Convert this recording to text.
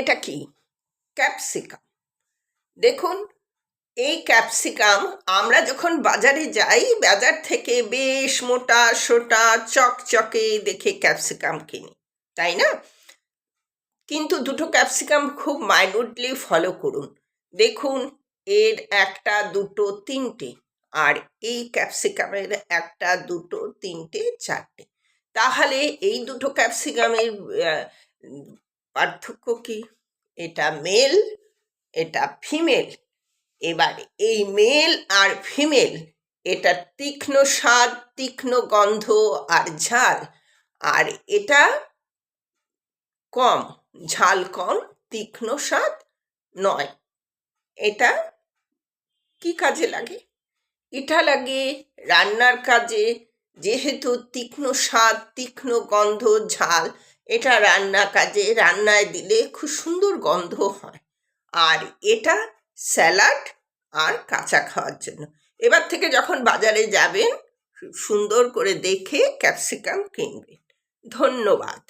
এটা কি? ক্যাপসিকাম। দেখুন, এই ক্যাপসিকাম আমরা যখন বাজারে যাই, বাজার থেকে বেশ মোটা সোটা চকচকে দেখে ক্যাপসিকাম কিনি, তাই না? কিন্তু দুটো ক্যাপসিকাম খুব মাইনুটলি ফলো করুন। দেখুন, এর একটা দুটো তিনটে, আর এই ক্যাপসিকামের একটা দুটো তিনটে চারটে। তাহলে এই দুটো ক্যাপসিকামের পার্থক্য কি? এটা মেল, এটা ফিমেল। এবারে এই মেল আর ফিমেল, এটা তীক্ষ্ণ স্বাদ, তীক্ষ্ণ গন্ধ আর ঝাল, আর এটা কম ঝাল, কম তীক্ষ্ণ স্বাদ নয়। এটা কি কাজে লাগে? এটা লাগে রান্নার কাজে। যেহেতু তীক্ষ্ণ স্বাদ, তীক্ষ্ণ গন্ধ, ঝাল, এটা রান্না কাজে, রান্নায় দিলে খুব সুন্দর গন্ধ হয়। আর এটা স্যালাড আর কাঁচা খাওয়ার জন্য। এবার থেকে যখন বাজারে যাবেন, সুন্দর করে দেখে ক্যাপসিকাম কিনবেন। ধন্যবাদ।